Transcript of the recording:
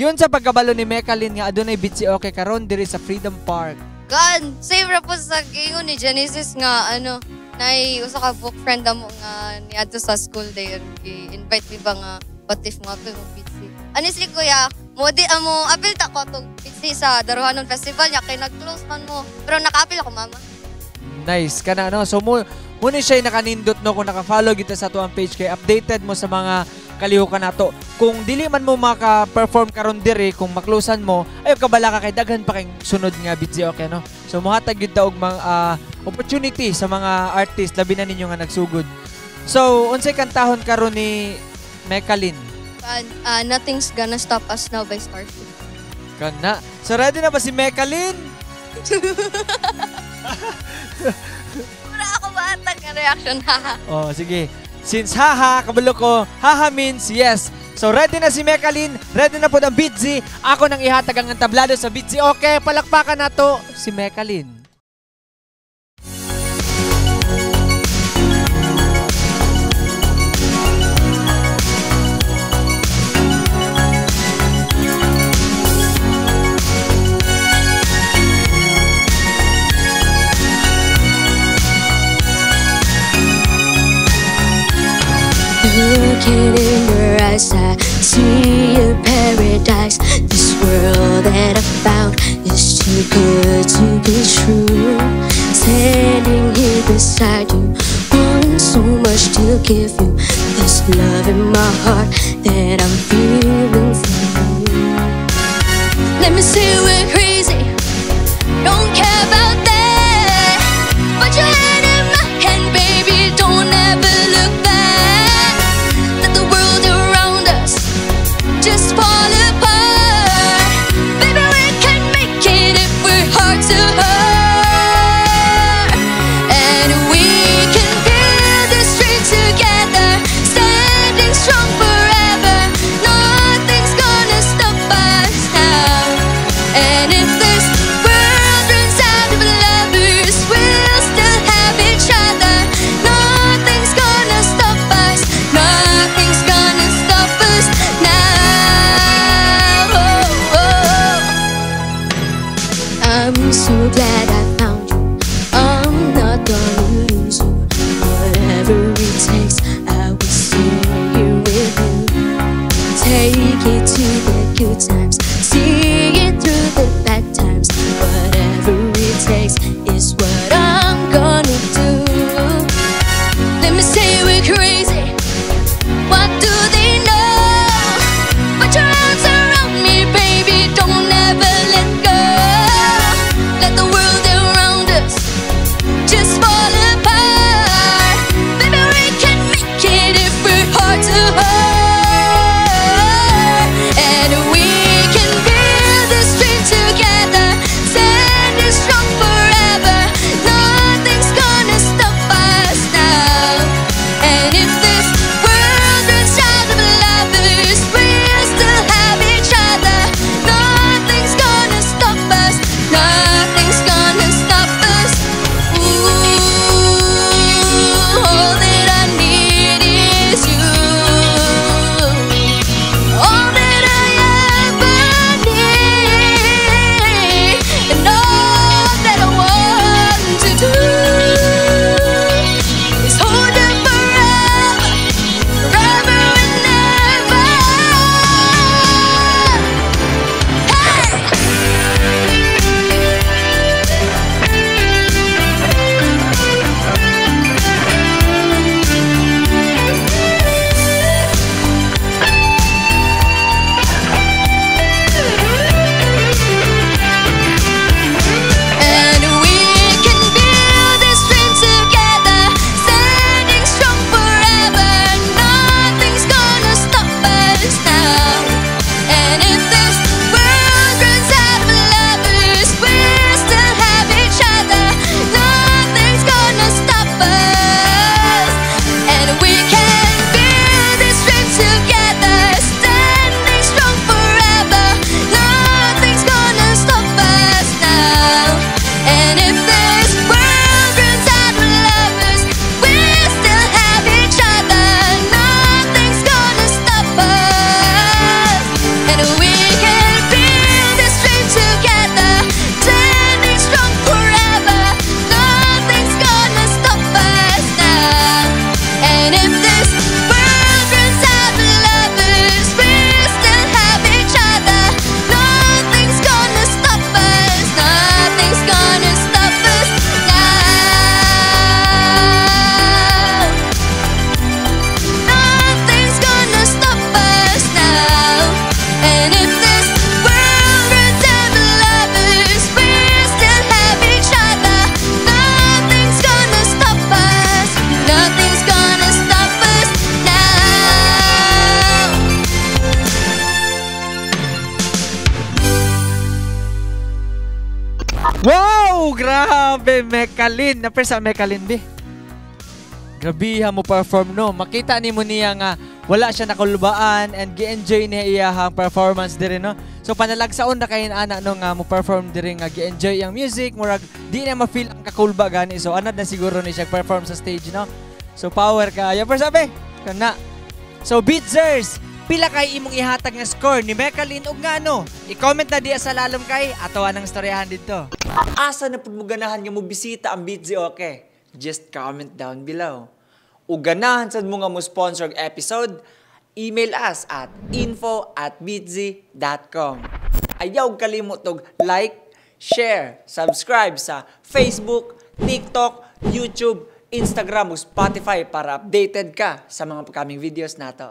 Yun sa pagkabalo ni Mechalin nga adunay bitsi okay karon diri sa Freedom Park. Gan, save ra po sa gingon ni Genesis nga ano, nay usa ka book friend mo nga niadto sa school day invite mi ba nga what if mo apil mo bitsi. Honestly kuya, mo di amo apil ta ko tong bitsi sa Daruhanon Festival nya kay nag-close man mo. Pero naka-apil ako mama. Nice kana no. So muna siya nakanindot no kung naka-follow kita sa tuang page kay updated mo sa mga kalihukan nato. Kung dili man mo maka-perform karon diri, kung maklosan mo, ayo kabala ka kay daghan pa kay sunod nga bitsi okay no. So mohatag gyud ta og mga opportunity sa mga artist labi na ninyo nga nagsugod. So unsay kantahon karon ni Mechalin? Nothing's Gonna Stop Us Now by Starfield. Kana. So ready na ba si Mechalin? Pura ako batang nga reaction haha. Oh, sige. Since haha, kabalo ko, haha means yes. So ready na si Mechalin, ready na po ang Bitzy. Ako nang ihatag ang tablado sa Bitzy. Okay, palakpakan na to si Mechalin. Looking in your eyes, I see a paradise. This world that I found is too good to be true. Standing here beside you, wanting so much to give you. This love in my heart that I'm feeling for you. Let me say we're crazy, don't care about that. Put your hand in my hand, baby, don't ever look back. Just fall apart. Baby, we can make it if we're heart to heart. And we can build this dream together, standing strong forever. Nothing's gonna stop us now. And if this world runs out of Mecalin. Napres sa Mecalin, be. Grabe mo perform, no? Makita ni mo niya nga wala siya nakulbaan and gi-enjoy niya iyahang performance diri, no? So panalagsaon na kayo ana no nga mo perform diri nga gi-enjoy ang music, murag di na ma-feel ang kakulba gani. So anad na siguro ni siya perform sa stage, no? So power ka. Ya persabi. Kana. So Beatzers, pila kay imong ihatag nga score ni Mecalin ug ngano? I-comment na diya sa lalom kay ato anang storyahan dito. Asa na pud mo ganahan nga mo bisita ang Beatzy, okay? Just comment down below. Ug ganahan sad mo nga mo sponsor episode, email us at info@beatzy.com. Ayaw kalimot og like, share, subscribe sa Facebook, TikTok, YouTube, Instagram ug Spotify para updated ka sa mga upcoming videos nato.